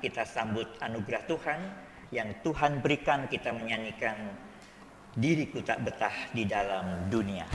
kita sambut anugerah Tuhan yang Tuhan berikan, kita menyanyikan Diriku Tak Betah di Dalam Dunia.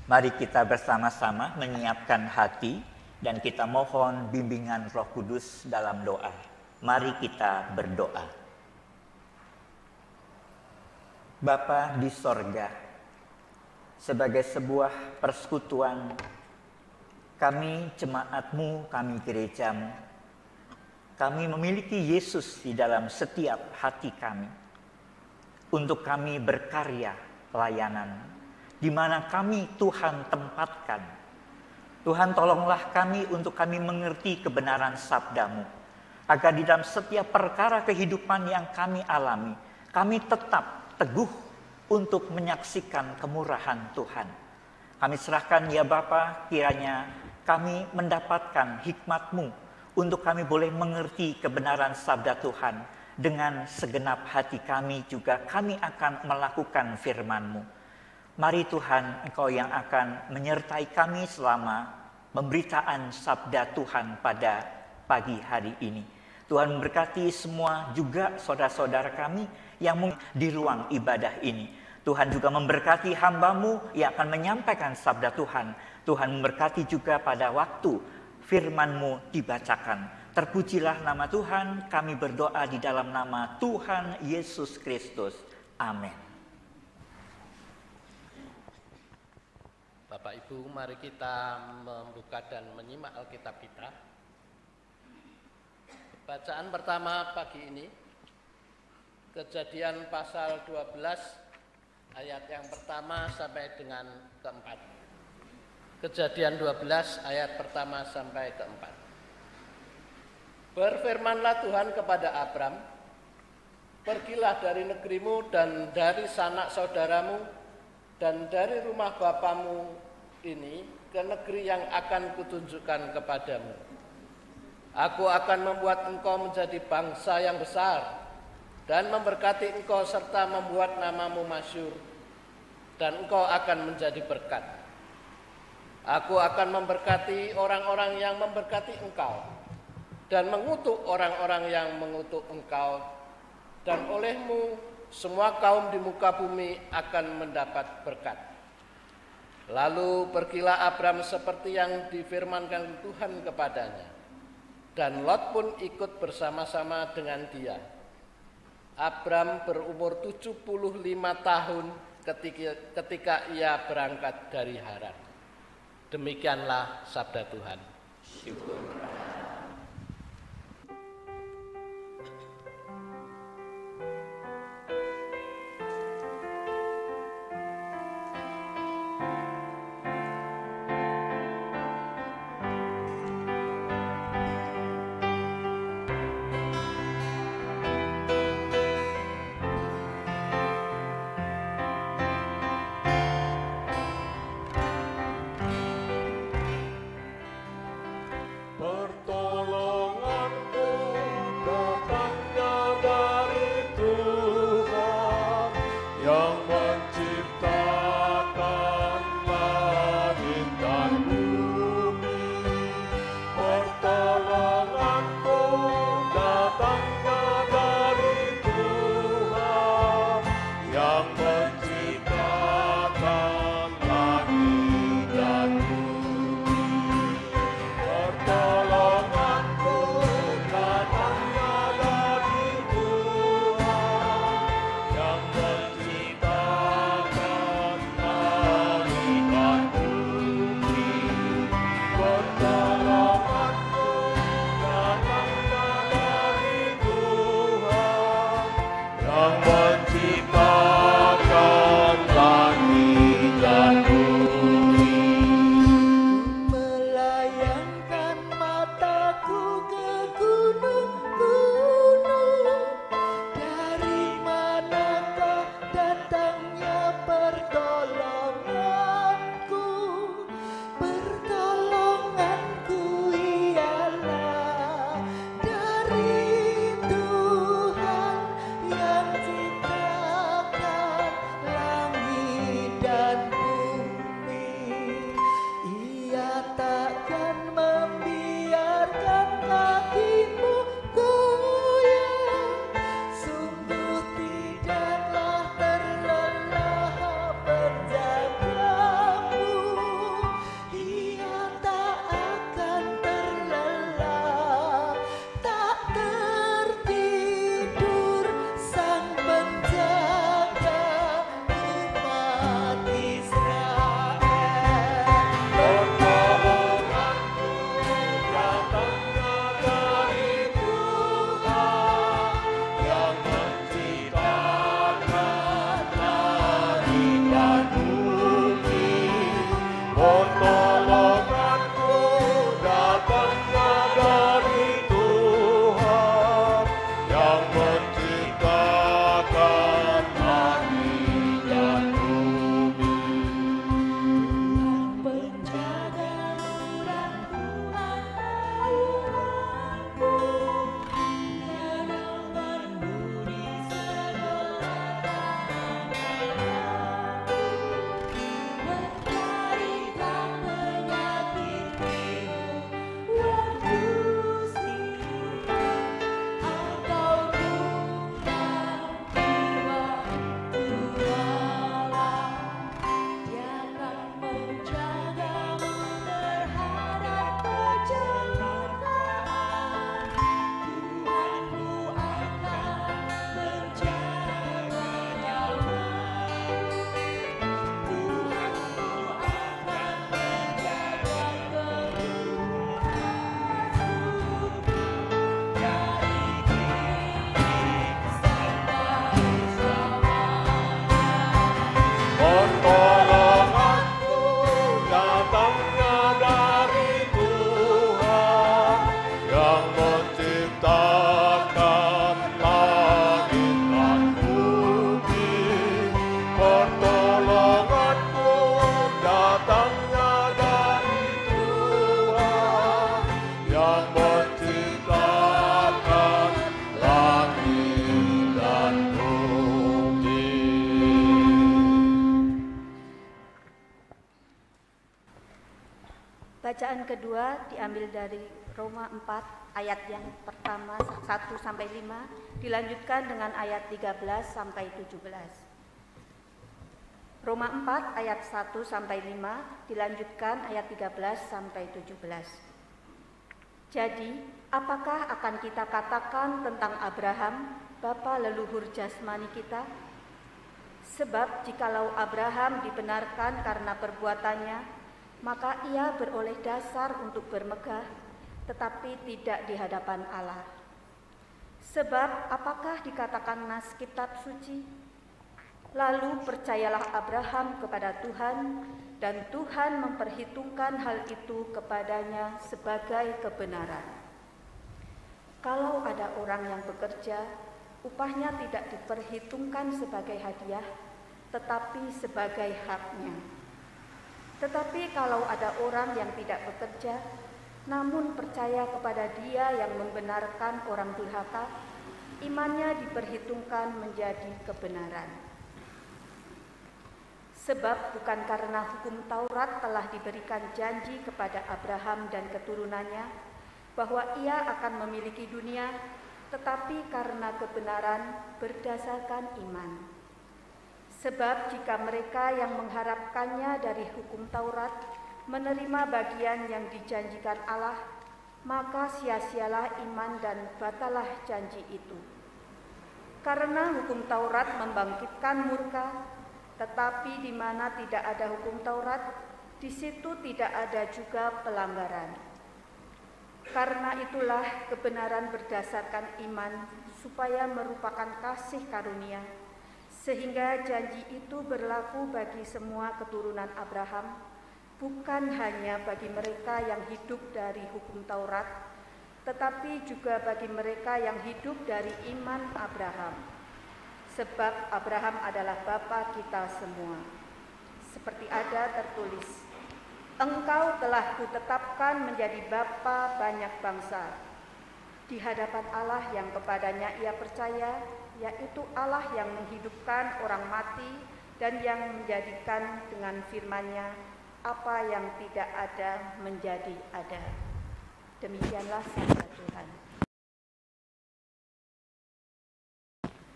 Mari kita bersama-sama menyiapkan hati dan kita mohon bimbingan Roh Kudus dalam doa. Mari kita berdoa. Bapa di sorga, sebagai sebuah persekutuan, kami jemaat-Mu, kami gereja-Mu, kami memiliki Yesus di dalam setiap hati kami, untuk kami berkarya pelayanan, di mana kami Tuhan tempatkan. Tuhan tolonglah kami untuk kami mengerti kebenaran sabda-Mu, agar di dalam setiap perkara kehidupan yang kami alami, kami tetap teguh untuk menyaksikan kemurahan Tuhan. Kami serahkan ya Bapa, kiranya kami mendapatkan hikmat-Mu, untuk kami boleh mengerti kebenaran sabda Tuhan. Dengan segenap hati kami juga kami akan melakukan firman-Mu. Mari Tuhan, Engkau yang akan menyertai kami selama pemberitaan sabda Tuhan pada pagi hari ini. Tuhan memberkati semua juga saudara-saudara kami yang di ruang ibadah ini. Tuhan juga memberkati hamba-Mu yang akan menyampaikan sabda Tuhan. Tuhan memberkati juga pada waktu firman-Mu dibacakan. Terpujilah nama Tuhan, kami berdoa di dalam nama Tuhan Yesus Kristus. Amin. Bapak Ibu, mari kita membuka dan menyimak Alkitab kita. Bacaan pertama pagi ini, Kejadian pasal 12, ayat yang pertama sampai dengan keempat. Kejadian 12, ayat pertama sampai keempat. Berfirmanlah Tuhan kepada Abram, pergilah dari negerimu dan dari sanak saudaramu, dan dari rumah bapamu ini ke negeri yang akan kutunjukkan kepadamu. Aku akan membuat engkau menjadi bangsa yang besar dan memberkati engkau serta membuat namamu masyhur, dan engkau akan menjadi berkat. Aku akan memberkati orang-orang yang memberkati engkau, dan mengutuk orang-orang yang mengutuk engkau, dan olehmu semua kaum di muka bumi akan mendapat berkat. Lalu pergilah Abram seperti yang difirmankan Tuhan kepadanya, dan Lot pun ikut bersama-sama dengan dia. Abram berumur 75 tahun ketika ia berangkat dari Haran. Demikianlah sabda Tuhan. Syukur. Dari Tuhan yang Bacaan kedua diambil dari Roma 4 ayat yang pertama 1 sampai 5, dilanjutkan dengan ayat 13 sampai 17. Roma 4 ayat 1 sampai 5, dilanjutkan ayat 13 sampai 17. Jadi, apakah akan kita katakan tentang Abraham, bapa leluhur jasmani kita? Sebab jikalau Abraham dibenarkan karena perbuatannya, maka ia beroleh dasar untuk bermegah, tetapi tidak di hadapan Allah. Sebab apakah dikatakan nas kitab suci? Lalu percayalah Abraham kepada Tuhan, dan Tuhan memperhitungkan hal itu kepadanya sebagai kebenaran. Kalau ada orang yang bekerja, upahnya tidak diperhitungkan sebagai hadiah, tetapi sebagai haknya. Tetapi kalau ada orang yang tidak bekerja, namun percaya kepada Dia yang membenarkan orang durhaka, imannya diperhitungkan menjadi kebenaran. Sebab bukan karena hukum Taurat telah diberikan janji kepada Abraham dan keturunannya bahwa ia akan memiliki dunia, tetapi karena kebenaran berdasarkan iman. Sebab jika mereka yang mengharapkannya dari hukum Taurat menerima bagian yang dijanjikan Allah, maka sia-sialah iman dan batalah janji itu. Karena hukum Taurat membangkitkan murka, tetapi di mana tidak ada hukum Taurat, di situ tidak ada juga pelanggaran. Karena itulah kebenaran berdasarkan iman, supaya merupakan kasih karunia, sehingga janji itu berlaku bagi semua keturunan Abraham, bukan hanya bagi mereka yang hidup dari hukum Taurat, tetapi juga bagi mereka yang hidup dari iman Abraham. Sebab Abraham adalah bapa kita semua. Seperti ada tertulis, "Engkau telah kutetapkan menjadi bapa banyak bangsa," di hadapan Allah yang kepadanya ia percaya, yaitu Allah yang menghidupkan orang mati dan yang menjadikan dengan firman-Nya apa yang tidak ada menjadi ada. Demikianlah sabda Tuhan.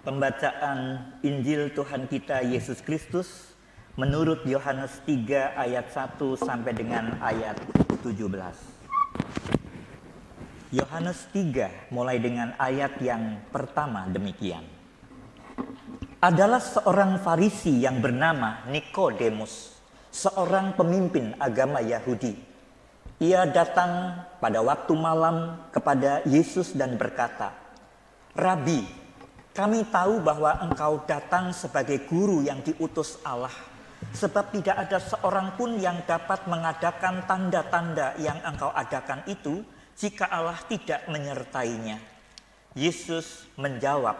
Pembacaan Injil Tuhan kita Yesus Kristus menurut Yohanes 3 ayat 1 sampai dengan ayat 17. Yohanes 3 mulai dengan ayat yang pertama demikian. Adalah seorang Farisi yang bernama Nikodemus, seorang pemimpin agama Yahudi. Ia datang pada waktu malam kepada Yesus dan berkata, "Rabi, kami tahu bahwa engkau datang sebagai guru yang diutus Allah, sebab tidak ada seorang pun yang dapat mengadakan tanda-tanda yang engkau adakan itu jika Allah tidak menyertainya." Yesus menjawab,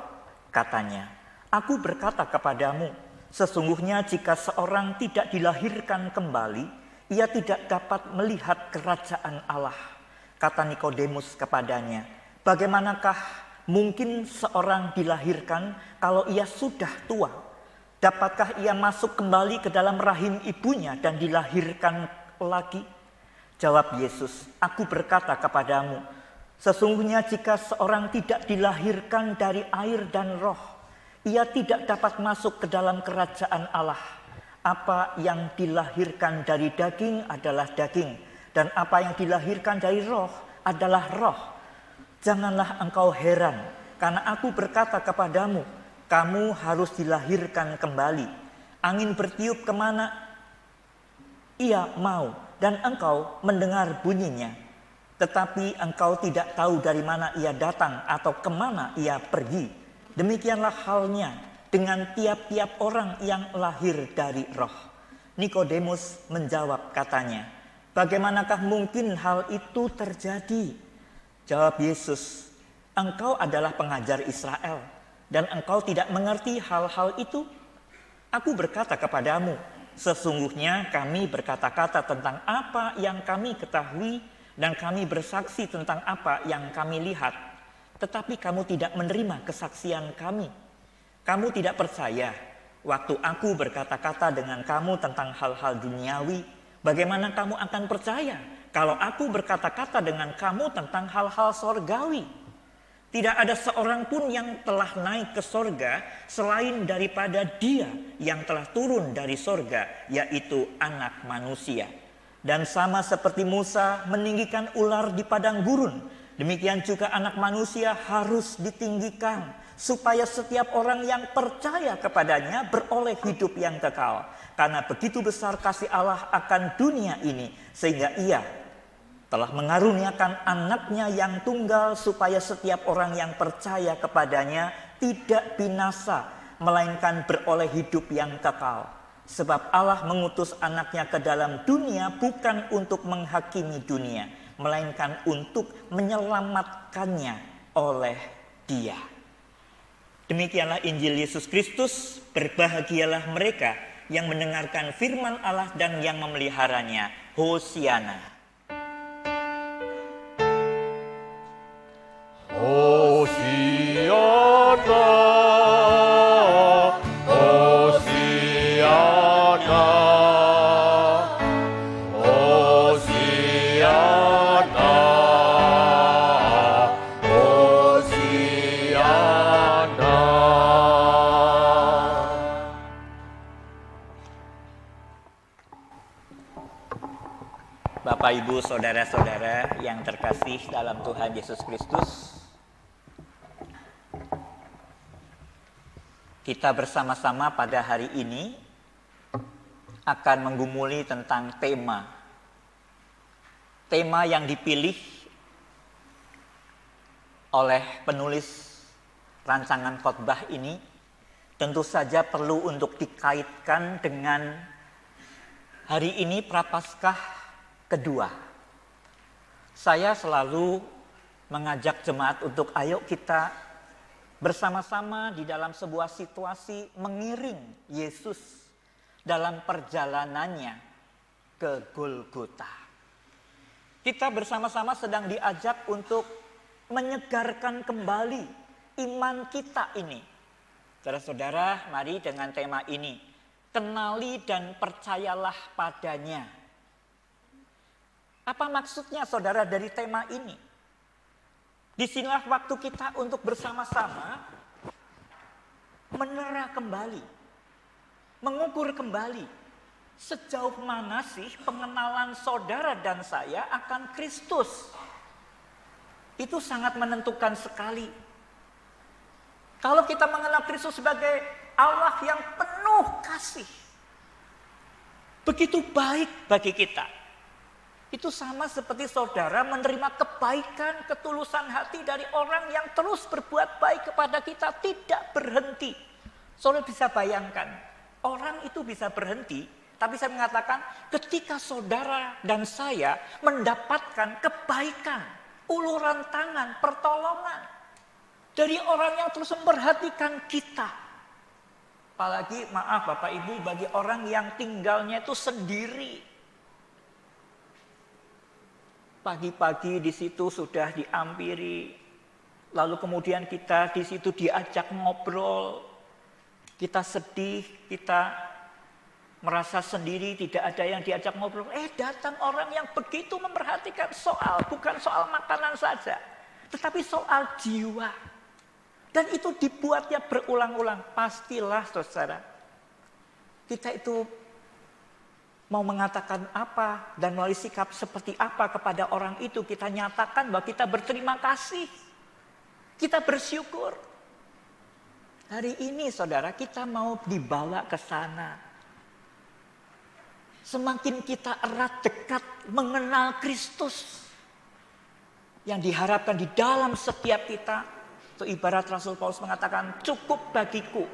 katanya, "Aku berkata kepadamu, sesungguhnya jika seorang tidak dilahirkan kembali, ia tidak dapat melihat kerajaan Allah." Kata Nikodemus kepadanya, "Bagaimanakah mungkin seorang dilahirkan kalau ia sudah tua? Dapatkah ia masuk kembali ke dalam rahim ibunya dan dilahirkan lagi?" Jawab Yesus, "Aku berkata kepadamu, sesungguhnya jika seorang tidak dilahirkan dari air dan roh, ia tidak dapat masuk ke dalam kerajaan Allah. Apa yang dilahirkan dari daging adalah daging, dan apa yang dilahirkan dari roh adalah roh. Janganlah engkau heran, karena aku berkata kepadamu, kamu harus dilahirkan kembali. Angin bertiup kemana ia mau, dan engkau mendengar bunyinya, tetapi engkau tidak tahu dari mana ia datang atau kemana ia pergi. Demikianlah halnya dengan tiap-tiap orang yang lahir dari roh." Nikodemus menjawab katanya, "Bagaimanakah mungkin hal itu terjadi?" Jawab Yesus, "Engkau adalah pengajar Israel, dan engkau tidak mengerti hal-hal itu? Aku berkata kepadamu, sesungguhnya kami berkata-kata tentang apa yang kami ketahui, dan kami bersaksi tentang apa yang kami lihat. Tetapi kamu tidak menerima kesaksian kami. Kamu tidak percaya waktu aku berkata-kata dengan kamu tentang hal-hal duniawi. Bagaimana kamu akan percaya kalau aku berkata-kata dengan kamu tentang hal-hal sorgawi. Tidak ada seorang pun yang telah naik ke sorga selain daripada Dia yang telah turun dari sorga, yaitu Anak Manusia. Dan sama seperti Musa meninggikan ular di padang gurun, demikian juga Anak Manusia harus ditinggikan, supaya setiap orang yang percaya kepadanya beroleh hidup yang kekal. Karena begitu besar kasih Allah akan dunia ini, sehingga Ia telah mengaruniakan anaknya yang tunggal, supaya setiap orang yang percaya kepadanya tidak binasa, melainkan beroleh hidup yang kekal. Sebab Allah mengutus anaknya ke dalam dunia bukan untuk menghakimi dunia, melainkan untuk menyelamatkannya oleh Dia. Demikianlah Injil Yesus Kristus. Berbahagialah mereka yang mendengarkan firman Allah dan yang memeliharanya. Hosiana. Hosiana, Hosiana, Hosiana, Hosiana. Bapak, Ibu, saudara-saudara yang terkasih dalam Tuhan Yesus Kristus, kita bersama-sama pada hari ini akan menggumuli tentang tema yang dipilih oleh penulis rancangan khotbah ini. Tentu saja perlu untuk dikaitkan dengan hari ini Prapaskah kedua. Saya selalu mengajak jemaat untuk ayo kita bersama-sama di dalam sebuah situasi mengiring Yesus dalam perjalanannya ke Golgota. Kita bersama-sama sedang diajak untuk menyegarkan kembali iman kita ini. Saudara-saudara, mari dengan tema ini, kenali dan percayalah padanya. Apa maksudnya saudara dari tema ini? Disinilah waktu kita untuk bersama-sama menerah kembali, mengukur kembali sejauh mana sih pengenalan saudara dan saya akan Kristus. Itu sangat menentukan sekali. Kalau kita mengenal Kristus sebagai Allah yang penuh kasih, begitu baik bagi kita. Itu sama seperti saudara menerima kebaikan, ketulusan hati dari orang yang terus berbuat baik kepada kita, tidak berhenti. Saudara bisa bayangkan, orang itu bisa berhenti, tapi saya mengatakan ketika saudara dan saya mendapatkan kebaikan, uluran tangan, pertolongan dari orang yang terus memperhatikan kita. Apalagi maaf Bapak Ibu, bagi orang yang tinggalnya itu sendiri. Pagi-pagi di situ sudah diampiri, lalu kemudian kita di situ diajak ngobrol, kita sedih, kita merasa sendiri, tidak ada yang diajak ngobrol. Datang orang yang begitu memperhatikan bukan soal makanan saja, tetapi soal jiwa. Dan itu dibuatnya berulang-ulang. Pastilah saudara, kita itu mau mengatakan apa dan melalui sikap seperti apa kepada orang itu, kita nyatakan bahwa kita berterima kasih, kita bersyukur. Hari ini saudara, kita mau dibawa ke sana. Semakin kita erat dekat mengenal Kristus yang diharapkan di dalam setiap kita, itu ibarat Rasul Paulus mengatakan cukup bagiku.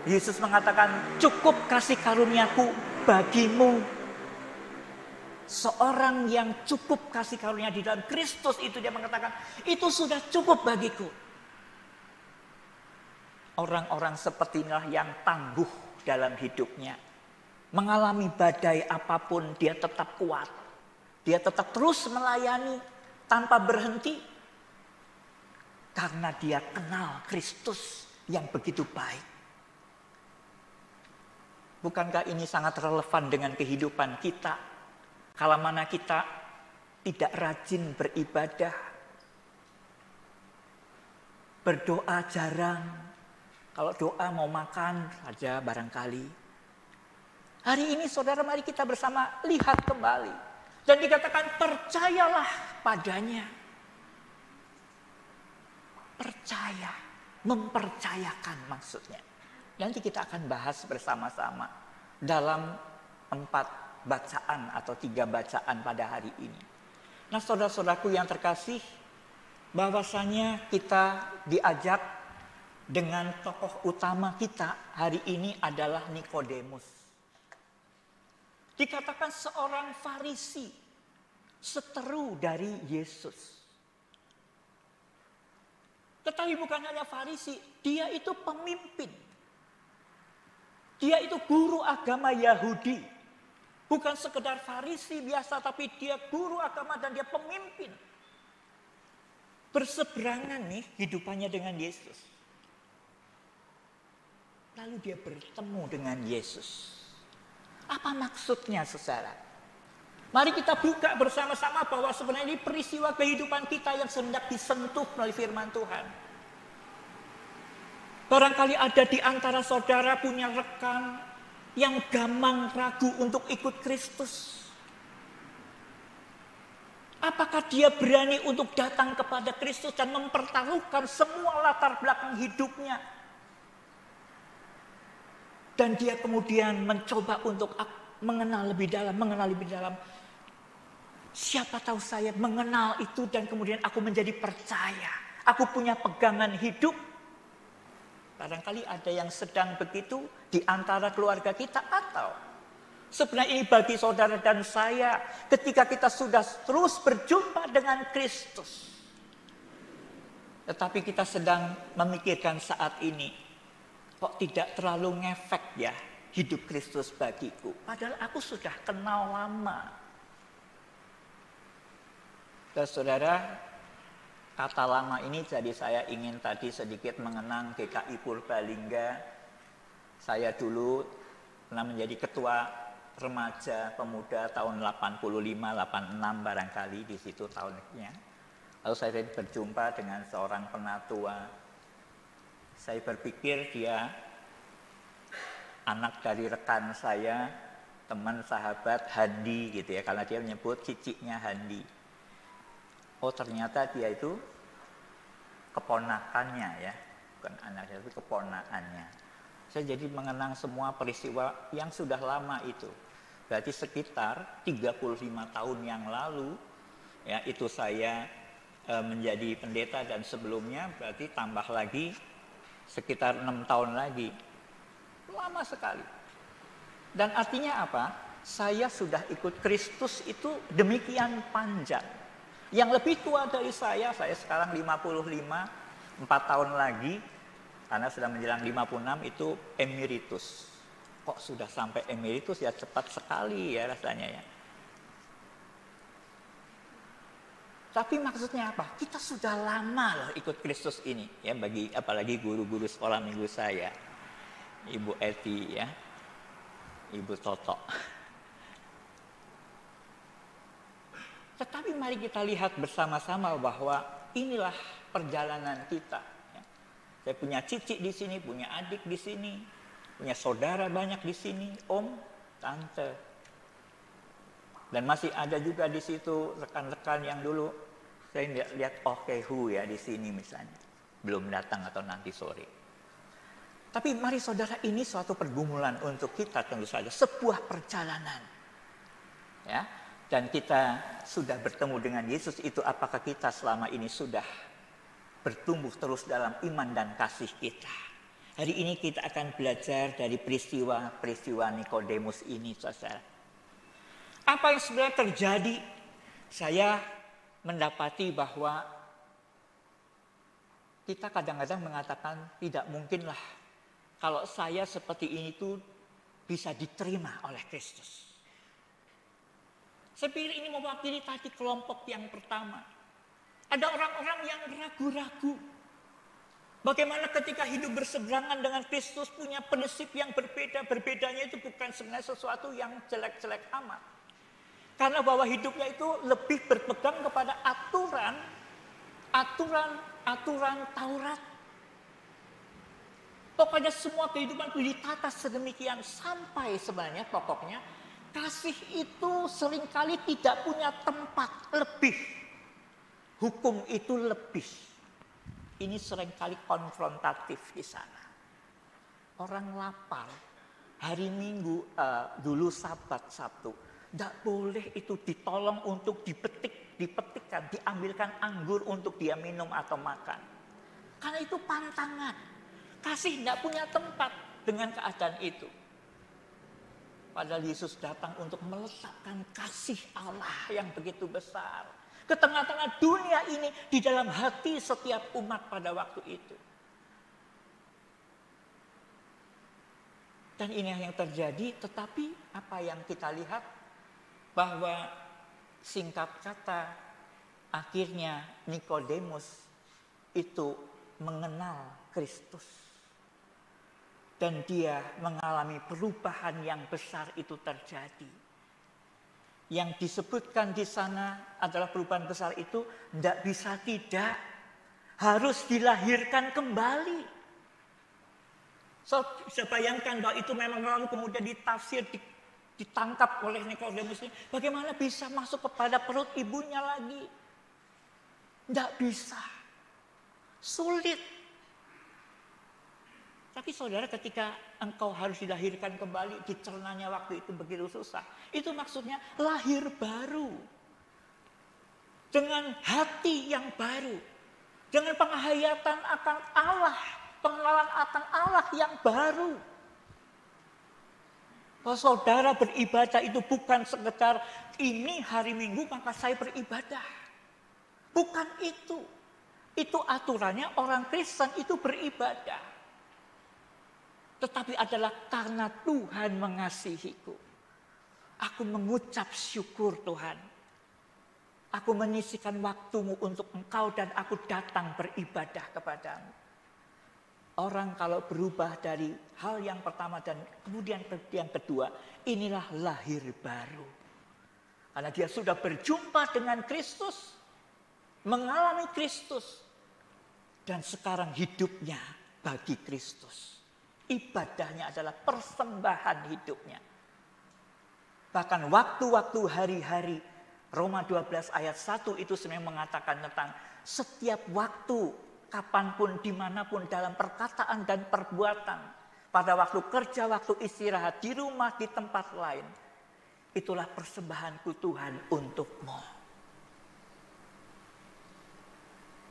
Yesus mengatakan cukup kasih karuniaku bagimu. Seorang yang cukup kasih karunia di dalam Kristus itu, dia mengatakan itu sudah cukup bagiku. Orang-orang seperti inilah yang tangguh dalam hidupnya. Mengalami badai apapun dia tetap kuat. Dia tetap terus melayani tanpa berhenti. Karena dia kenal Kristus yang begitu baik. Bukankah ini sangat relevan dengan kehidupan kita? Kalau mana kita tidak rajin beribadah, berdoa jarang. Kalau doa mau makan saja barangkali. Hari ini saudara, mari kita bersama lihat kembali. Dan dikatakan percayalah padanya. Percaya, mempercayakan maksudnya. Nanti kita akan bahas bersama-sama dalam 4 bacaan atau 3 bacaan pada hari ini. Nah, saudara-saudaraku yang terkasih, bahwasanya kita diajak dengan tokoh utama kita hari ini adalah Nikodemus. Dikatakan seorang Farisi, seteru dari Yesus. Tetapi bukan hanya Farisi, dia itu pemimpin. Dia itu guru agama Yahudi. Bukan sekedar Farisi biasa, tapi dia guru agama dan dia pemimpin. Berseberangan nih hidupannya dengan Yesus. Lalu dia bertemu dengan Yesus. Apa maksudnya, saudara? Mari kita buka bersama-sama bahwa sebenarnya ini peristiwa kehidupan kita yang hendak disentuh melalui firman Tuhan. Barangkali ada di antara saudara punya rekan yang gampang ragu untuk ikut Kristus. Apakah dia berani untuk datang kepada Kristus dan mempertaruhkan semua latar belakang hidupnya? Dan dia kemudian mencoba untuk mengenal lebih dalam. Siapa tahu saya mengenal itu dan kemudian aku menjadi percaya. Aku punya pegangan hidup. Barangkali ada yang sedang begitu di antara keluarga kita, atau sebenarnya ini bagi saudara dan saya ketika kita sudah terus berjumpa dengan Kristus. Tetapi kita sedang memikirkan saat ini, kok tidak terlalu ngefek ya hidup Kristus bagiku. Padahal aku sudah kenal lama. Dan saudara, kata lama ini jadi saya ingin tadi sedikit mengenang GKI Purbalingga. Saya dulu pernah menjadi ketua remaja pemuda tahun 85-86 barangkali di situ tahunnya. Lalu saya berjumpa dengan seorang penatua. Saya berpikir dia anak dari rekan saya, teman sahabat Handi gitu ya, karena dia menyebut ciciknya Handi. Oh, ternyata dia itu keponakannya ya, bukan anaknya tapi keponakannya. Saya jadi mengenang semua peristiwa yang sudah lama itu. Berarti sekitar 35 tahun yang lalu ya, itu saya menjadi pendeta, dan sebelumnya berarti tambah lagi sekitar 6 tahun lagi. Lama sekali. Dan artinya apa? Saya sudah ikut Kristus itu demikian panjang. Yang lebih tua dari saya sekarang 55, 4 tahun lagi, karena sudah menjelang 56 itu emeritus. Kok sudah sampai emeritus ya, cepat sekali ya rasanya ya. Tapi maksudnya apa? Kita sudah lama loh ikut Kristus ini ya, bagi apalagi guru-guru sekolah minggu saya. Ibu Eti ya, Ibu Toto. Tetapi mari kita lihat bersama-sama bahwa inilah perjalanan kita. Saya punya cicit di sini, punya adik di sini, punya saudara banyak di sini, om, tante. Dan masih ada juga di situ rekan-rekan yang dulu saya lihat Okehu ya di sini misalnya, belum datang atau nanti sore. Tapi mari saudara, ini suatu pergumulan untuk kita tentu saja, sebuah perjalanan. Ya. Dan kita sudah bertemu dengan Yesus itu, apakah kita selama ini sudah bertumbuh terus dalam iman dan kasih kita? Hari ini kita akan belajar dari peristiwa Nikodemus ini, saudara. Apa yang sebenarnya terjadi? Saya mendapati bahwa kita kadang-kadang mengatakan tidak mungkinlah kalau saya seperti ini tuh bisa diterima oleh Kristus. Saya pikir ini mewakili tadi kelompok yang pertama. Ada orang-orang yang ragu-ragu. Bagaimana ketika hidup berseberangan dengan Kristus, punya prinsip yang berbeda. Berbedanya itu bukan sebenarnya sesuatu yang jelek-jelek amat. Karena bahwa hidupnya itu lebih berpegang kepada aturan Taurat. Pokoknya semua kehidupan itu ditata sedemikian sampai sebenarnya pokoknya kasih itu seringkali tidak punya tempat lebih. Hukum itu lebih. Ini seringkali konfrontatif di sana. Orang lapar, hari Minggu, dulu Sabat, Sabtu, tidak boleh itu ditolong untuk dipetikkan, diambilkan anggur untuk dia minum atau makan. Karena itu pantangan. Kasih tidak punya tempat dengan keadaan itu. Padahal Yesus datang untuk meletakkan kasih Allah yang begitu besar ke tengah-tengah dunia ini, di dalam hati setiap umat pada waktu itu. Dan ini yang terjadi, tetapi apa yang kita lihat bahwa singkat kata akhirnya Nikodemus itu mengenal Kristus. Dan dia mengalami perubahan yang besar itu terjadi. Yang disebutkan di sana adalah perubahan besar itu tidak bisa tidak, harus dilahirkan kembali. So, bisa bayangkan bahwa itu memang lalu kemudian ditafsir, ditangkap oleh Nikodemus ini. Bagaimana bisa masuk kepada perut ibunya lagi? Tidak bisa. Sulit. Tapi saudara, ketika engkau harus dilahirkan kembali, dicernanya waktu itu begitu susah. Itu maksudnya lahir baru. Dengan hati yang baru. Dengan penghayatan akan Allah. Pengenalan akan Allah yang baru. Kalau saudara beribadah itu bukan sekedar ini hari Minggu maka saya beribadah. Bukan itu. Itu aturannya orang Kristen itu beribadah. Tetapi adalah karena Tuhan mengasihiku. Aku mengucap syukur Tuhan. Aku menyisihkan waktumu untuk engkau dan aku datang beribadah kepadamu. Orang kalau berubah dari hal yang pertama dan kemudian yang kedua, inilah lahir baru. Karena dia sudah berjumpa dengan Kristus, mengalami Kristus, dan sekarang hidupnya bagi Kristus. Ibadahnya adalah persembahan hidupnya. Bahkan waktu-waktu hari-hari, Roma 12 ayat 1 itu sebenarnya mengatakan tentang setiap waktu, kapanpun, dimanapun, dalam perkataan dan perbuatan. Pada waktu kerja, waktu istirahat, di rumah, di tempat lain. Itulah persembahanku Tuhan untukmu.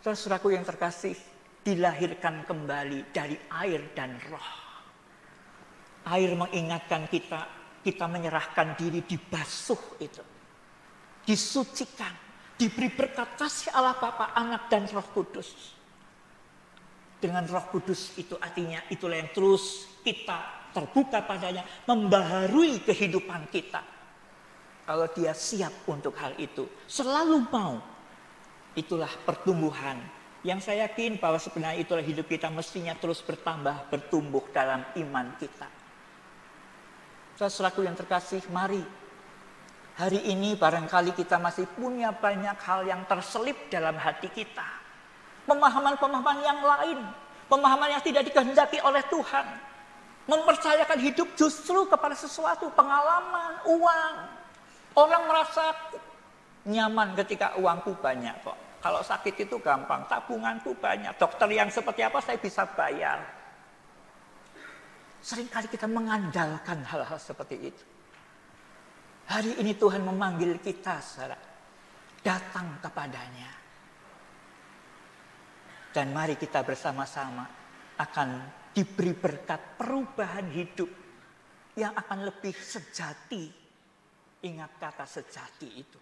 Saudaraku yang terkasih, dilahirkan kembali dari air dan roh. Air mengingatkan kita menyerahkan diri, dibasuh itu. Disucikan, diberi berkat kasih Allah Bapa, Anak dan Roh Kudus. Dengan Roh Kudus itu artinya itulah yang terus kita terbuka padanya, membaharui kehidupan kita. Kalau dia siap untuk hal itu, selalu mau. Itulah pertumbuhan yang saya yakin bahwa sebenarnya itulah hidup kita mestinya terus bertambah, bertumbuh dalam iman kita. Saudaraku yang terkasih, mari hari ini barangkali kita masih punya banyak hal yang terselip dalam hati kita. Pemahaman-pemahaman yang lain, pemahaman yang tidak dikehendaki oleh Tuhan. Mempercayakan hidup justru kepada sesuatu, pengalaman, uang. Orang merasa nyaman ketika uangku banyak kok. Kalau sakit itu gampang, tabunganku banyak. Dokter yang seperti apa saya bisa bayar. Seringkali kita mengandalkan hal-hal seperti itu. Hari ini Tuhan memanggil kita, saudara, datang kepadanya. Dan mari kita bersama-sama akan diberi berkat perubahan hidup yang akan lebih sejati. Ingat kata sejati itu.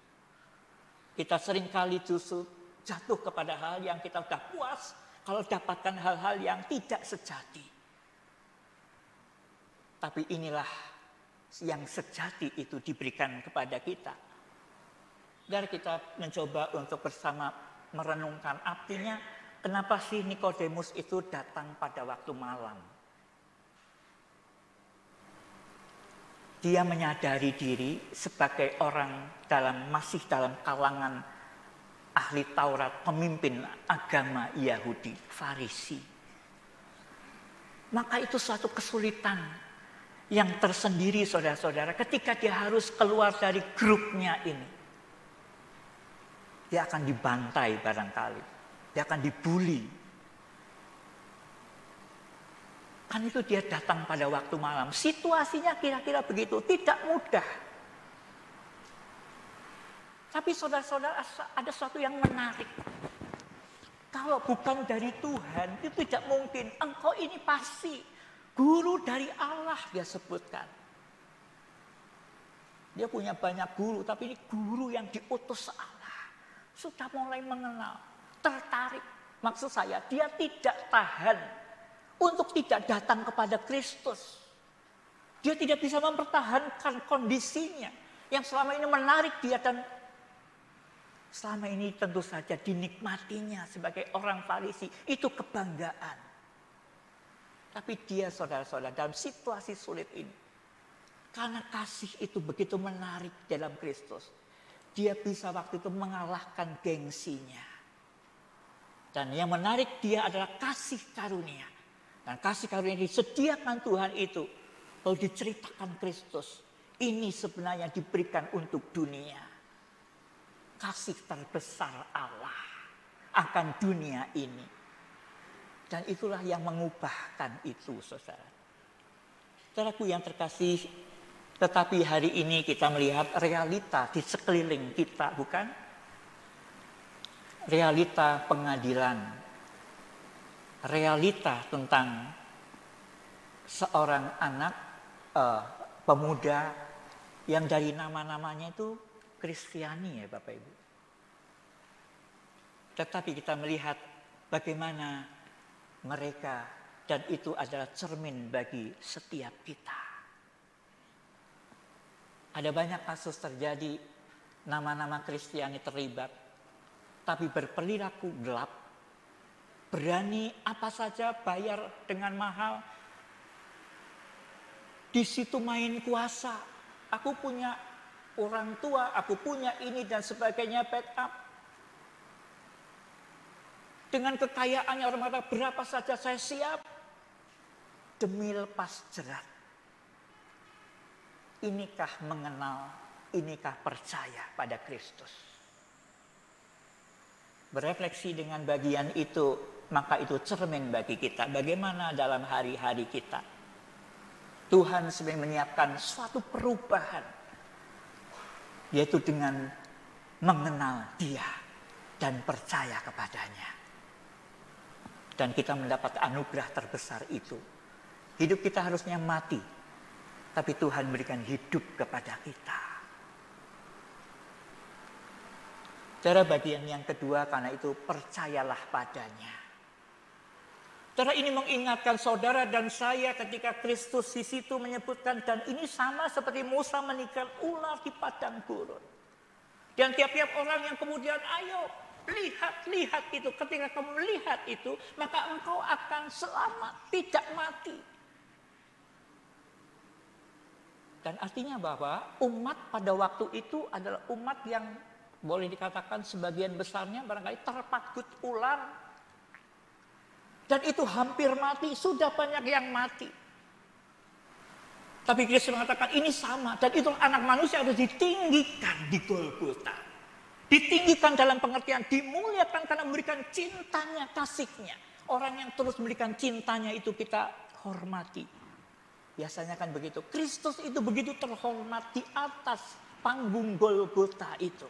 Kita seringkali justru jatuh kepada hal yang kita sudah puas kalau dapatkan hal-hal yang tidak sejati. Tapi inilah yang sejati itu diberikan kepada kita. Dan kita mencoba untuk bersama merenungkan artinya kenapa sih Nikodemus itu datang pada waktu malam. Dia menyadari diri sebagai orang masih dalam kalangan ahli Taurat, pemimpin agama Yahudi, Farisi. Maka itu suatu kesulitan yang tersendiri, saudara-saudara, ketika dia harus keluar dari grupnya ini. Dia akan dibantai barangkali, dia akan dibully. Kan itu dia datang pada waktu malam. Situasinya kira-kira begitu, tidak mudah. Tapi saudara-saudara, ada sesuatu yang menarik. Kalau bukan dari Tuhan, itu tidak mungkin. Engkau ini pasti guru dari Allah, dia sebutkan. Dia punya banyak guru, tapi ini guru yang diutus Allah. Sudah mulai mengenal, tertarik. Maksud saya, dia tidak tahan untuk tidak datang kepada Kristus. Dia tidak bisa mempertahankan kondisinya yang selama ini menarik dia, dan selama ini tentu saja dinikmatinya sebagai orang Farisi. Itu kebanggaan. Tapi dia, saudara-saudara, dalam situasi sulit ini, karena kasih itu begitu menarik dalam Kristus, dia bisa waktu itu mengalahkan gengsinya. Dan yang menarik dia adalah kasih karunia. Dan kasih karunia yang disediakan Tuhan itu, kalau diceritakan Kristus, ini sebenarnya diberikan untuk dunia. Kasih terbesar Allah akan dunia ini. Dan itulah yang mengubahkan itu, saudara. Saudaraku yang terkasih, tetapi hari ini kita melihat realita di sekeliling kita, bukan? Realita pengadilan. Realita tentang seorang anak pemuda yang dari nama-namanya itu Kristiani, ya Bapak Ibu. Tetapi kita melihat bagaimana mereka, dan itu adalah cermin bagi setiap kita. Ada banyak kasus terjadi, nama-nama Kristiani terlibat, tapi berperilaku gelap. Berani apa saja bayar dengan mahal. Di situ main kuasa. Aku punya orang tua, aku punya ini dan sebagainya, backup. Dengan kekayaannya orang mengatakan berapa saja saya siap. Demi lepas jerat. Inikah mengenal, inikah percaya pada Kristus. Berefleksi dengan bagian itu, maka itu cermin bagi kita. Bagaimana dalam hari-hari kita Tuhan sedang menyiapkan suatu perubahan, yaitu dengan mengenal Dia dan percaya kepadanya. Dan kita mendapat anugerah terbesar itu. Hidup kita harusnya mati, tapi Tuhan berikan hidup kepada kita. Cara bagian yang kedua, karena itu percayalah padanya. Cara ini mengingatkan saudara dan saya ketika Kristus di situ menyebutkan, dan ini sama seperti Musa menikam ular di padang gurun. Dan tiap-tiap orang yang kemudian, ayo lihat itu. Ketika kamu melihat itu, maka engkau akan selamat, tidak mati. Dan artinya bahwa umat pada waktu itu adalah umat yang boleh dikatakan sebagian besarnya barangkali terpagut ular. Dan itu hampir mati, sudah banyak yang mati. Tapi Kristus mengatakan ini sama, dan itu anak manusia harus ditinggikan di Golgota. Ditinggikan dalam pengertian dimuliakan karena memberikan cintanya, kasihnya. Orang yang terus memberikan cintanya itu kita hormati. Biasanya kan begitu. Kristus itu begitu terhormat di atas panggung Golgota itu.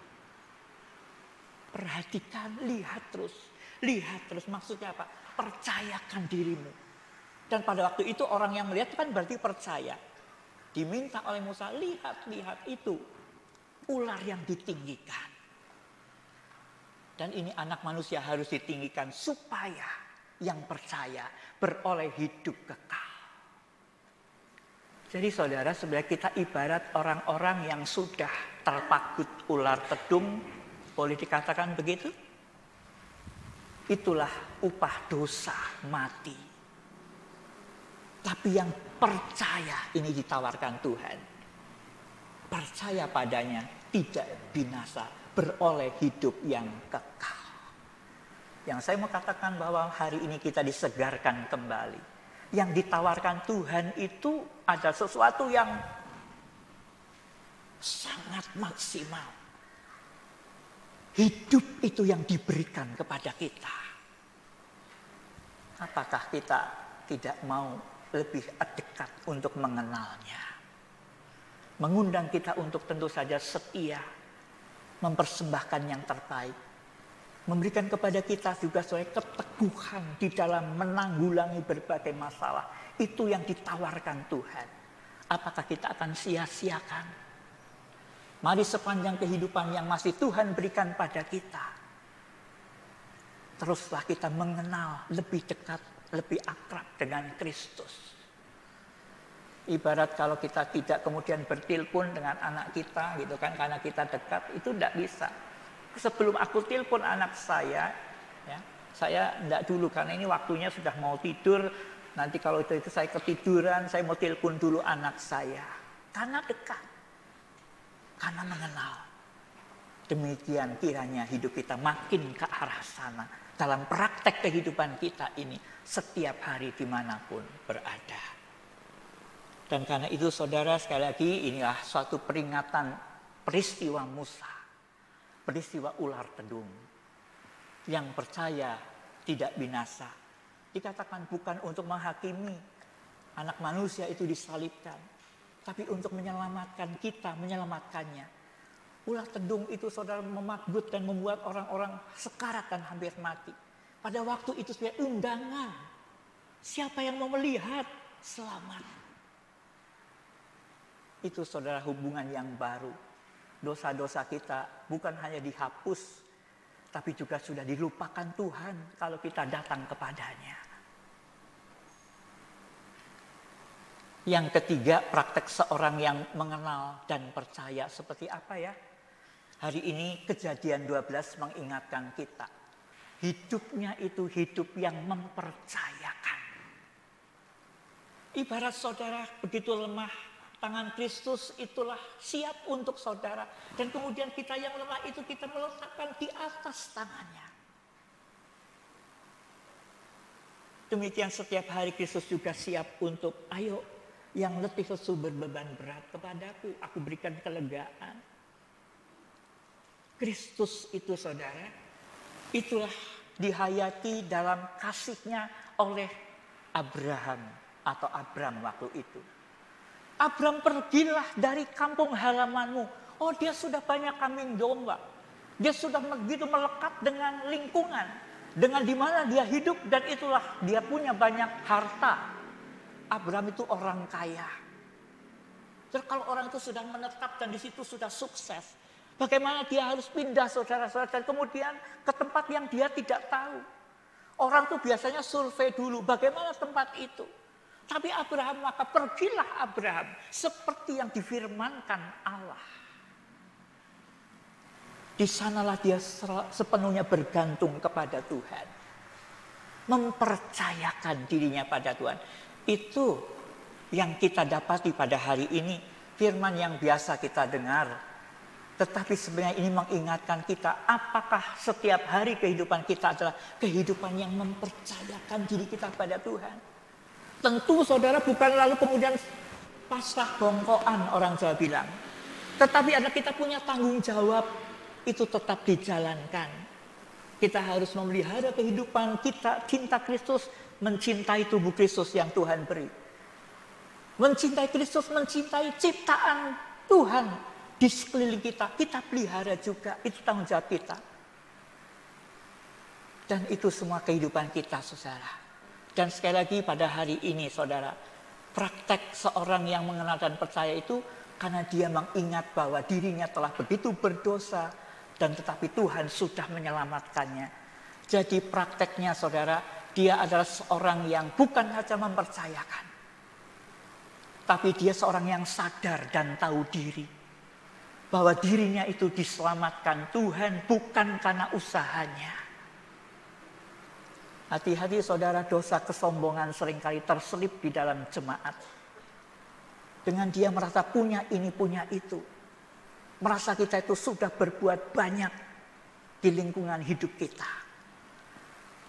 Perhatikan, lihat terus. Lihat terus, maksudnya apa? Percayakan dirimu. Dan pada waktu itu orang yang melihat itu kan berarti percaya. Diminta oleh Musa, lihat itu. Ular yang ditinggikan. Dan ini anak manusia harus ditinggikan supaya yang percaya beroleh hidup kekal. Jadi saudara, sebenarnya kita ibarat orang-orang yang sudah terpagut ular tedung. Boleh dikatakan begitu? Itulah upah dosa, mati. Tapi yang percaya ini ditawarkan Tuhan. percaya padanya tidak binasa, beroleh hidup yang kekal. Yang saya mau katakan bahwa hari ini kita disegarkan kembali. Yang ditawarkan Tuhan itu ada sesuatu yang sangat maksimal. Hidup itu yang diberikan kepada kita. Apakah kita tidak mau lebih dekat untuk mengenalnya? Mengundang kita untuk tentu saja setia, mempersembahkan yang terbaik, memberikan kepada kita juga keteguhan di dalam menanggulangi berbagai masalah. Itu yang ditawarkan Tuhan. Apakah kita akan sia-siakan? Mari sepanjang kehidupan yang masih Tuhan berikan pada kita, teruslah kita mengenal lebih dekat, lebih akrab dengan Kristus. Ibarat kalau kita tidak kemudian bertelepon dengan anak kita gitu kan, karena kita dekat, itu tidak bisa. Sebelum aku telepon anak saya, ya, saya tidak dulu karena ini waktunya sudah mau tidur. Nanti kalau itu saya ketiduran, saya mau telepon dulu anak saya. Karena dekat, karena mengenal. Demikian kiranya hidup kita makin ke arah sana dalam praktek kehidupan kita ini setiap hari dimanapun berada. Dan karena itu saudara, sekali lagi inilah suatu peringatan peristiwa Musa. Peristiwa ular tedung. Yang percaya tidak binasa. Dikatakan bukan untuk menghakimi anak manusia itu disalibkan. Tapi untuk menyelamatkan kita, menyelamatkannya. Ular tedung itu saudara memabut dan membuat orang-orang sekarat dan hampir mati. Pada waktu itu sebagai undangan. Siapa yang mau melihat selamat. Itu saudara hubungan yang baru. Dosa-dosa kita bukan hanya dihapus, tapi juga sudah dilupakan Tuhan kalau kita datang kepadanya. Yang ketiga, praktek seorang yang mengenal dan percaya seperti apa ya? Hari ini Kejadian 12 mengingatkan kita. Hidupnya itu hidup yang mempercayakan. Ibarat saudara begitu lemah, tangan Kristus itulah siap untuk saudara. Dan kemudian kita yang lemah itu kita meletakkan di atas tangannya. Demikian setiap hari Kristus juga siap untuk, ayo yang letih lesu berbeban berat kepadaku, aku berikan kelegaan. Kristus itu saudara, itulah dihayati dalam kasihnya oleh Abraham atau Abram waktu itu. Abram, pergilah dari kampung halamanmu. Oh, dia sudah banyak kambing domba. Dia sudah begitu melekat dengan lingkungan. Dengan di mana dia hidup dan itulah dia punya banyak harta. Abram itu orang kaya. Terus kalau orang itu sudah menetap dan di situ sudah sukses. Bagaimana dia harus pindah saudara-saudara dan kemudian ke tempat yang dia tidak tahu. Orang itu biasanya survei dulu bagaimana tempat itu. Tapi Abraham, maka pergilah Abraham seperti yang difirmankan Allah. Di sanalah dia sepenuhnya bergantung kepada Tuhan. Mempercayakan dirinya pada Tuhan. Itu yang kita dapati pada hari ini. Firman yang biasa kita dengar. Tetapi sebenarnya ini mengingatkan kita. Apakah setiap hari kehidupan kita adalah kehidupan yang mempercayakan diri kita pada Tuhan. Tentu saudara bukan lalu kemudian pasrah bongkoan orang Jawa bilang. Tetapi ada kita punya tanggung jawab itu tetap dijalankan. Kita harus memelihara kehidupan kita, cinta Kristus, mencintai tubuh Kristus yang Tuhan beri. Mencintai Kristus, mencintai ciptaan Tuhan di sekeliling kita. Kita pelihara juga, itu tanggung jawab kita. Dan itu semua kehidupan kita saudara. Dan sekali lagi pada hari ini saudara, praktek seorang yang mengenal dan percaya itu karena dia mengingat bahwa dirinya telah begitu berdosa dan tetapi Tuhan sudah menyelamatkannya. Jadi prakteknya saudara, dia adalah seorang yang bukan saja mempercayakan, tapi dia seorang yang sadar dan tahu diri bahwa dirinya itu diselamatkan Tuhan bukan karena usahanya. Hati-hati saudara, dosa kesombongan seringkali terselip di dalam jemaat. Dengan dia merasa punya ini, punya itu. merasa kita itu sudah berbuat banyak di lingkungan hidup kita.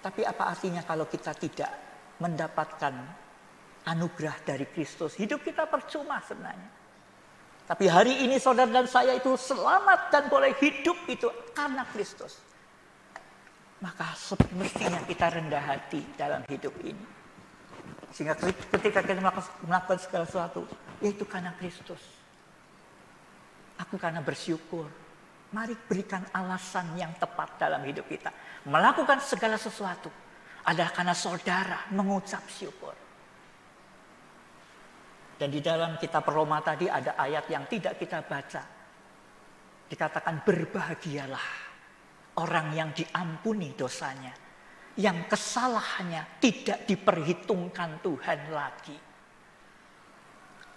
Tapi apa artinya kalau kita tidak mendapatkan anugerah dari Kristus? Hidup kita percuma sebenarnya. Tapi hari ini saudara dan saya itu selamat dan boleh hidup itu karena Kristus. Maka semestinya kita rendah hati dalam hidup ini. Sehingga ketika kita melakukan segala sesuatu, yaitu karena Kristus. Aku karena bersyukur. Mari berikan alasan yang tepat dalam hidup kita. Melakukan segala sesuatu adalah karena saudara mengucap syukur. Dan di dalam kitab Roma tadi ada ayat yang tidak kita baca. Dikatakan berbahagialah orang yang diampuni dosanya, yang kesalahannya tidak diperhitungkan Tuhan lagi.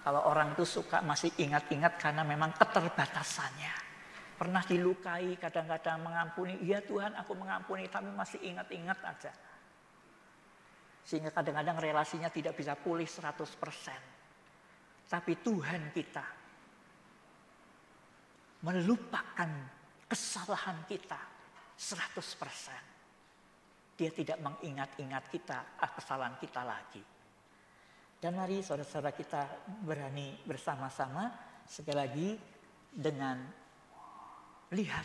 Kalau orang itu suka masih ingat-ingat karena memang keterbatasannya. Pernah dilukai, kadang-kadang mengampuni, iya Tuhan aku mengampuni, tapi masih ingat-ingat aja. Sehingga kadang-kadang relasinya tidak bisa pulih 100%. Tapi Tuhan kita melupakan kesalahan kita 100%. Dia tidak mengingat-ingat kita kesalahan kita lagi. Dan mari saudara-saudara kita berani bersama-sama sekali lagi dengan lihat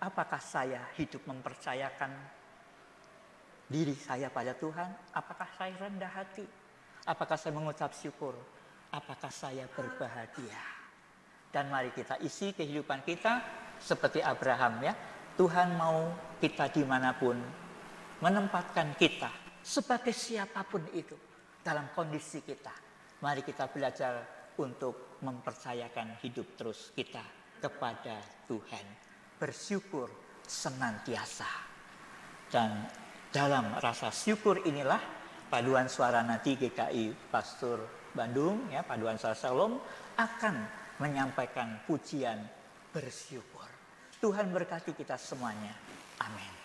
apakah saya hidup mempercayakan diri saya pada Tuhan, apakah saya rendah hati, apakah saya mengucap syukur, apakah saya berbahagia. Dan mari kita isi kehidupan kita seperti Abraham ya. Tuhan mau kita dimanapun menempatkan kita sebagai siapapun itu dalam kondisi kita. Mari kita belajar untuk mempercayakan hidup terus kita kepada Tuhan. Bersyukur senantiasa. Dan dalam rasa syukur inilah paduan suara nanti GKI Pastor Bandung ya, paduan suara Shalom akan menyampaikan pujian bersyukur. Tuhan berkati kita semuanya. Amin.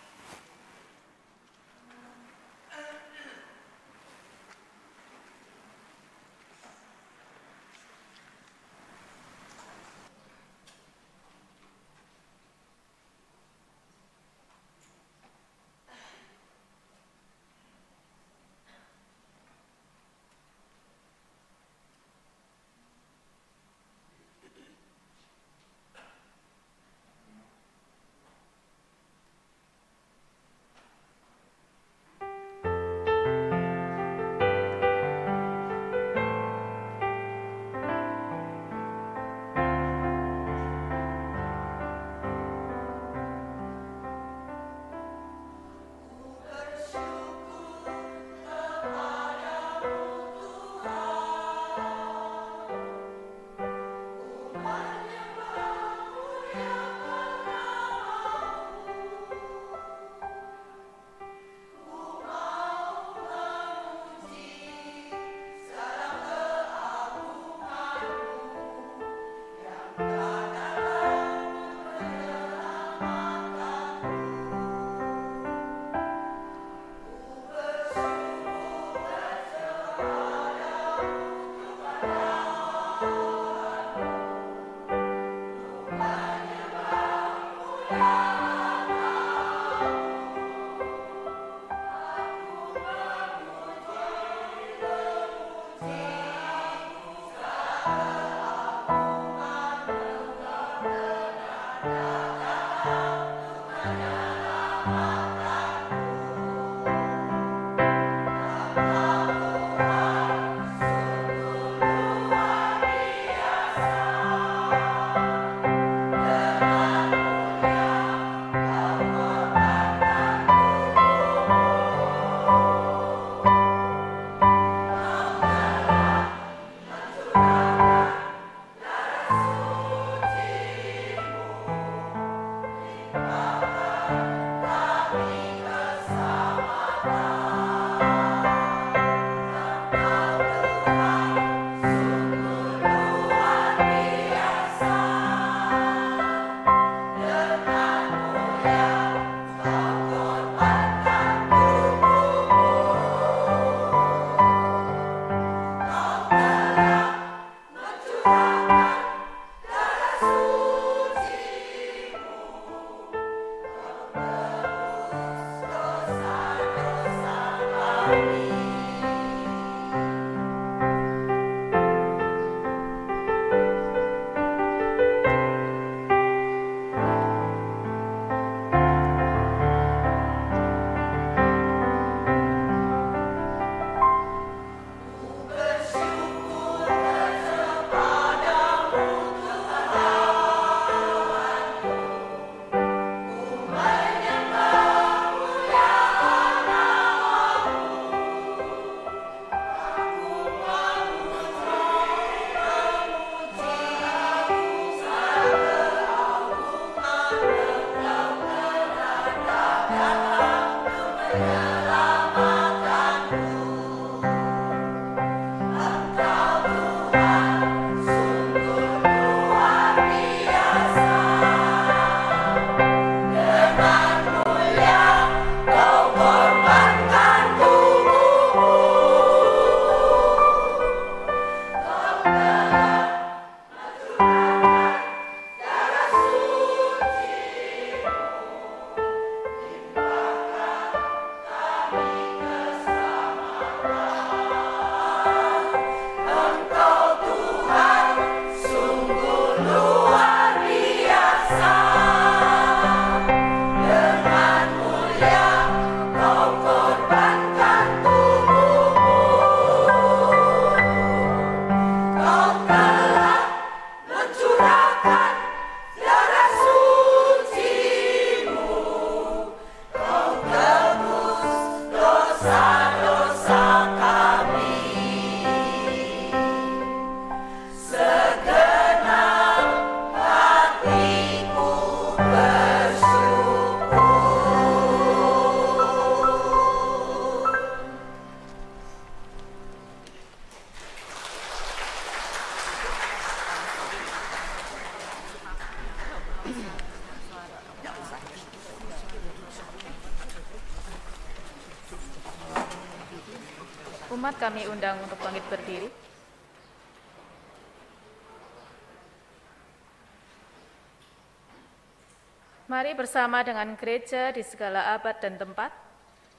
Jemaat kami undang untuk bangkit berdiri. Mari bersama dengan gereja di segala abad dan tempat,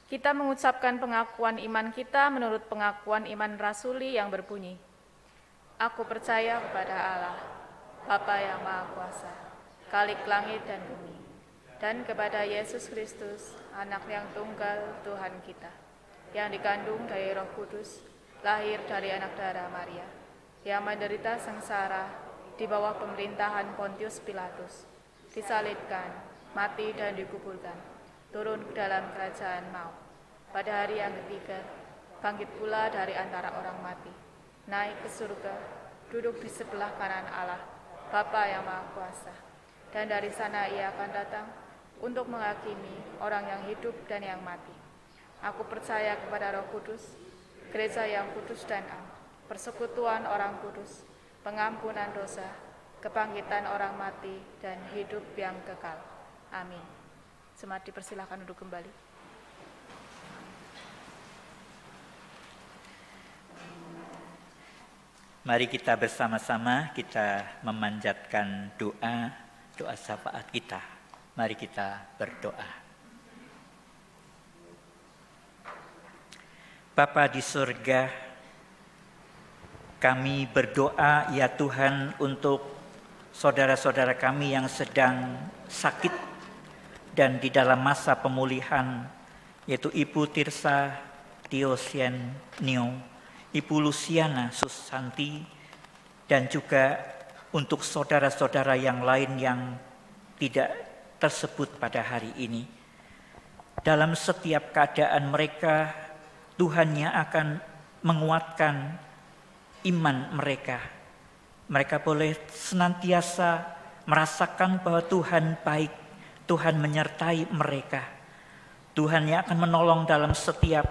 kita mengucapkan pengakuan iman kita menurut pengakuan iman rasuli yang berbunyi, Aku percaya kepada Allah, Bapa yang Maha Kuasa, Khalik langit dan bumi, dan kepada Yesus Kristus, Anak yang tunggal Tuhan kita, yang dikandung dari Roh Kudus, lahir dari anak darah Maria, yang menderita sengsara di bawah pemerintahan Pontius Pilatus, disalibkan, mati dan dikuburkan, turun ke dalam kerajaan maut. Pada hari yang ketiga, bangkit pula dari antara orang mati, naik ke surga, duduk di sebelah kanan Allah, Bapa yang Maha Kuasa. Dan dari sana ia akan datang untuk menghakimi orang yang hidup dan yang mati. Aku percaya kepada Roh Kudus, gereja yang kudus dan am, persekutuan orang kudus, pengampunan dosa, kebangkitan orang mati, dan hidup yang kekal. Amin. Jemaat dipersilakan duduk kembali. Mari kita bersama-sama kita memanjatkan doa syafaat kita. Mari kita berdoa. Bapa di surga, kami berdoa ya Tuhan untuk saudara-saudara kami yang sedang sakit dan di dalam masa pemulihan, yaitu Ibu Tirsa Diosianio, Ibu Luciana Susanti, dan juga untuk saudara-saudara yang lain yang tidak tersebut pada hari ini. Dalam setiap keadaan mereka, Tuhan yang akan menguatkan iman mereka. Mereka boleh senantiasa merasakan bahwa Tuhan baik, Tuhan menyertai mereka. Tuhan yang akan menolong dalam setiap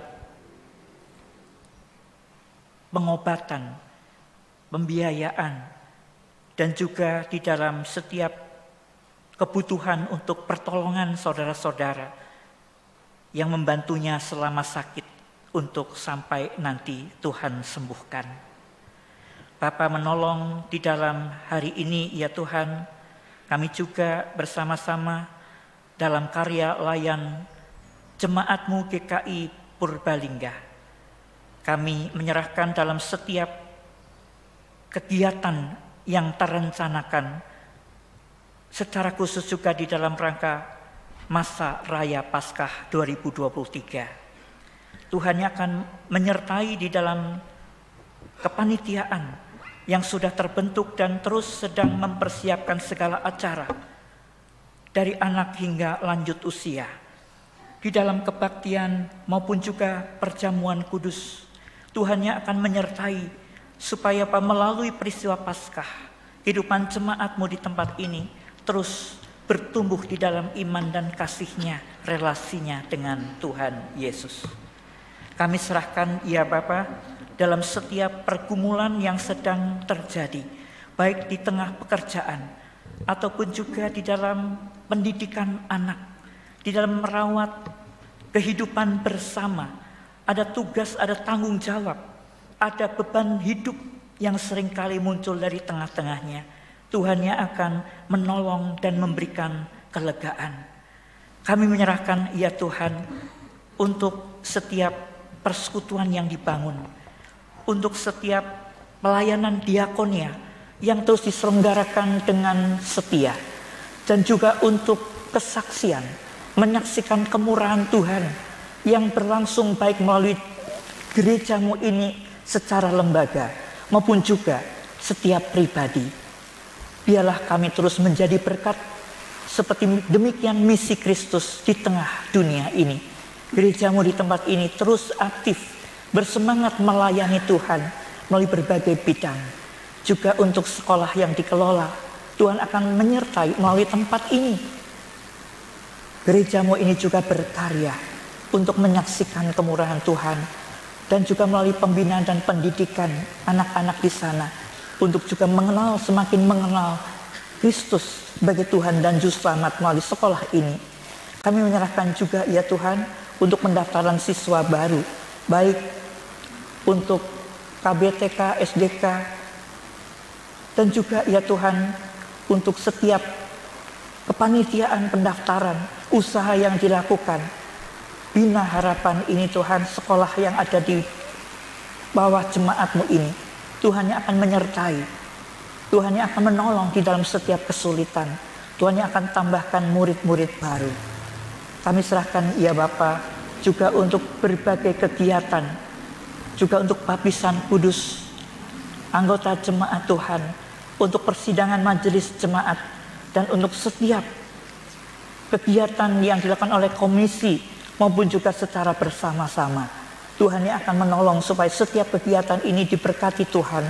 pengobatan, pembiayaan, dan juga di dalam setiap kebutuhan untuk pertolongan saudara-saudara yang membantunya selama sakit untuk sampai nanti Tuhan sembuhkan. Bapa menolong di dalam hari ini ya Tuhan, kami juga bersama-sama dalam karya layan Jemaat-Mu GKI Purbalingga. Kami menyerahkan dalam setiap kegiatan yang terencanakan, secara khusus juga di dalam rangka masa Raya Paskah 2023. Tuhan yang akan menyertai di dalam kepanitiaan yang sudah terbentuk dan terus sedang mempersiapkan segala acara, dari anak hingga lanjut usia, di dalam kebaktian maupun juga perjamuan kudus. Tuhan yang akan menyertai supaya melalui peristiwa Paskah, kehidupan jemaat-Mu di tempat ini terus bertumbuh di dalam iman dan kasih-Nya, relasinya dengan Tuhan Yesus. Kami serahkan ya Bapa dalam setiap pergumulan yang sedang terjadi, baik di tengah pekerjaan ataupun juga di dalam pendidikan anak, di dalam merawat kehidupan bersama. Ada tugas, ada tanggung jawab, ada beban hidup yang seringkali muncul dari tengah-tengahnya. Tuhan yang akan menolong dan memberikan kelegaan. Kami menyerahkan ya Tuhan untuk setiap persekutuan yang dibangun, untuk setiap pelayanan diakonia yang terus diselenggarakan dengan setia, dan juga untuk kesaksian, menyaksikan kemurahan Tuhan yang berlangsung baik melalui gereja-Mu ini secara lembaga maupun juga setiap pribadi. Biarlah kami terus menjadi berkat seperti demikian misi Kristus di tengah dunia ini. Gereja-Mu di tempat ini terus aktif, bersemangat melayani Tuhan melalui berbagai bidang. Juga untuk sekolah yang dikelola, Tuhan akan menyertai melalui tempat ini. Gereja-Mu ini juga berkarya untuk menyaksikan kemurahan Tuhan, dan juga melalui pembinaan dan pendidikan anak-anak di sana, untuk juga semakin mengenal Kristus sebagai Tuhan dan Juru Selamat melalui sekolah ini. Kami menyerahkan juga ya Tuhan untuk pendaftaran siswa baru, baik untuk KBTK, SDK, dan juga ya Tuhan untuk setiap kepanitiaan pendaftaran, usaha yang dilakukan. Bina Harapan ini Tuhan, sekolah yang ada di bawah jemaat-Mu ini, Tuhan yang akan menyertai, Tuhan yang akan menolong di dalam setiap kesulitan, Tuhan yang akan tambahkan murid-murid baru. Kami serahkan ya Bapa juga untuk berbagai kegiatan, juga untuk Papisan Kudus, anggota jemaat Tuhan, untuk persidangan majelis jemaat, dan untuk setiap kegiatan yang dilakukan oleh komisi maupun juga secara bersama-sama. Tuhan yang akan menolong supaya setiap kegiatan ini diberkati Tuhan,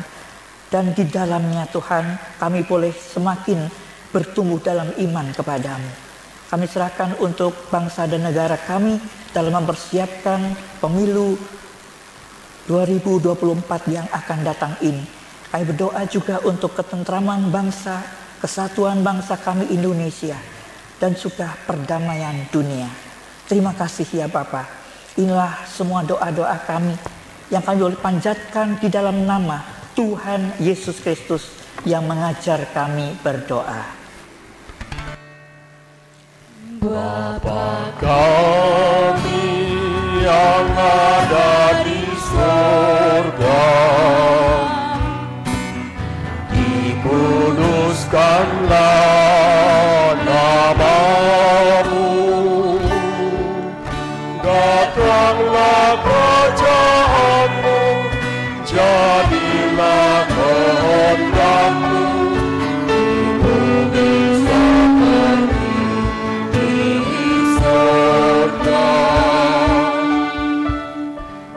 dan di dalamnya Tuhan kami boleh semakin bertumbuh dalam iman kepadamu. Kami serahkan untuk bangsa dan negara kami dalam mempersiapkan pemilu 2024 yang akan datang ini. Kami berdoa juga untuk ketentraman bangsa, kesatuan bangsa kami Indonesia, dan juga perdamaian dunia. Terima kasih ya Bapa. Inilah semua doa-doa kami yang kami boleh panjatkan di dalam nama Tuhan Yesus Kristus yang mengajar kami berdoa. Bapa kami yang ada di surga, dikuduskanlah nama-Mu, datanglah kerajaan-Mu, jadilah kehendak-Mu di bumi seperti di surga.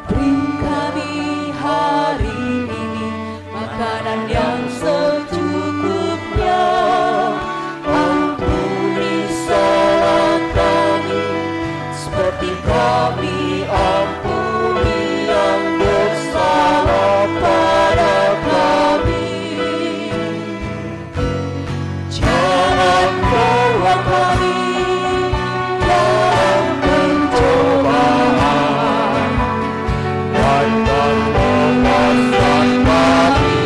Beri kami hari ini makanan yang secukupnya. Ampuni salah kami seperti kami ampuni yang bersalah pada kami. Jangan bawa kami dalam pencobaan, Dan melepaskan kami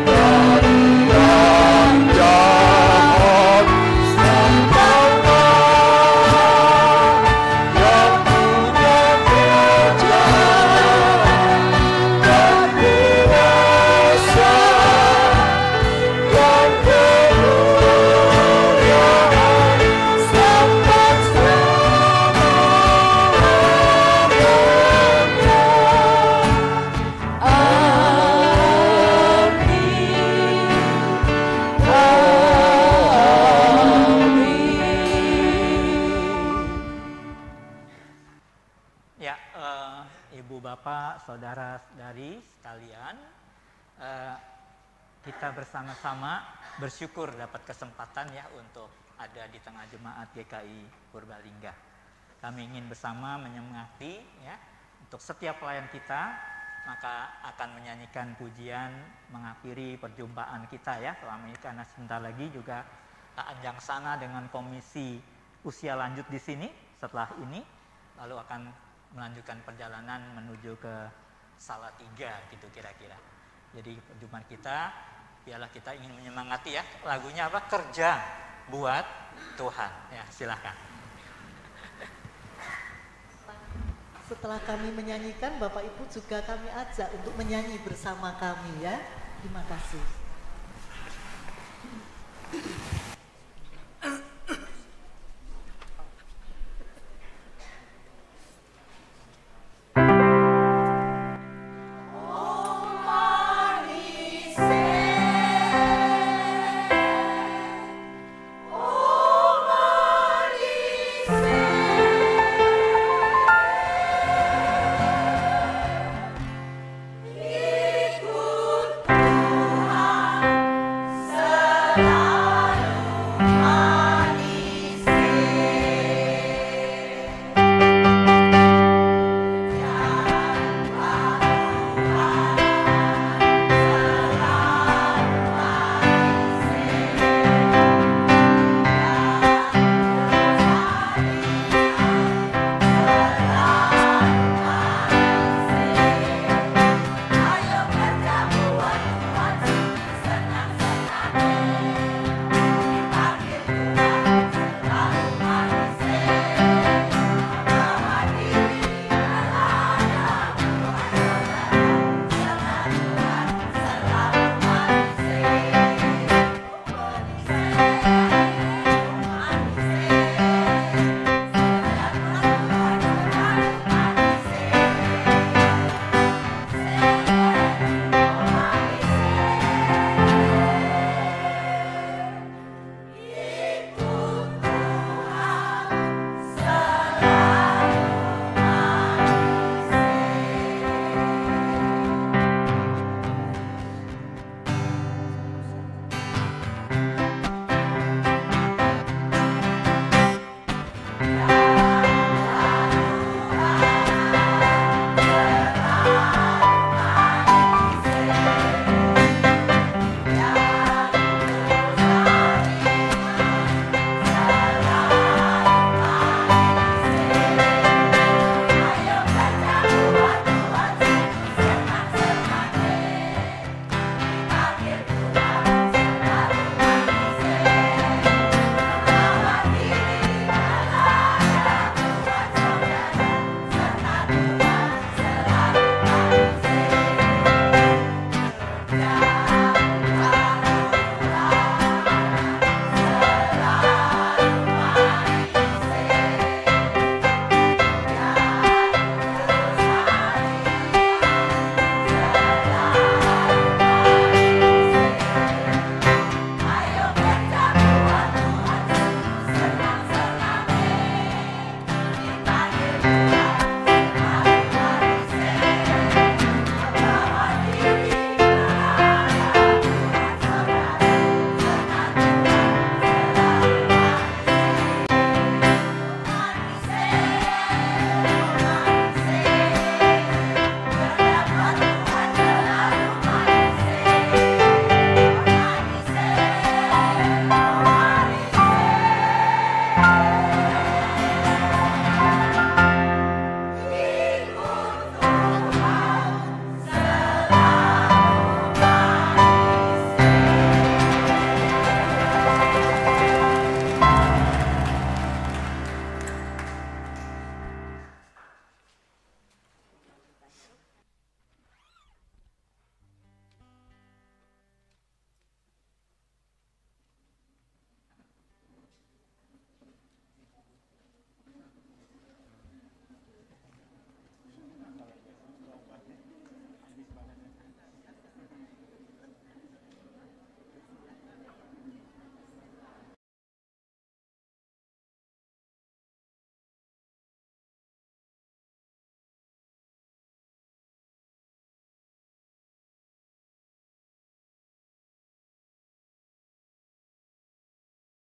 dari yang jahat, Engkaulah yang punya kerajaan dan kuasa dan kemuliaan sampai selama-lamanya. Ya, Ibu Bapak, Saudara-saudari sekalian, kita bersama-sama bersyukur dapat kesempatan ya untuk ada di tengah jemaat GKI Purbalingga. Kami ingin bersama menyemangati ya untuk setiap pelayan kita, maka akan menyanyikan pujian mengakhiri perjumpaan kita ya selama ini, karena sebentar lagi juga Anjang Sana dengan komisi usia lanjut di sini setelah ini lalu akan melanjutkan perjalanan menuju ke Salatiga gitu kira-kira. Jadi perjumpaan kita, biarlah kita ingin menyemangati ya, lagunya apa? Kerja buat Tuhan. Ya, silakan. Setelah kami menyanyikan, Bapak Ibu juga kami ajak untuk menyanyi bersama kami ya. Terima kasih.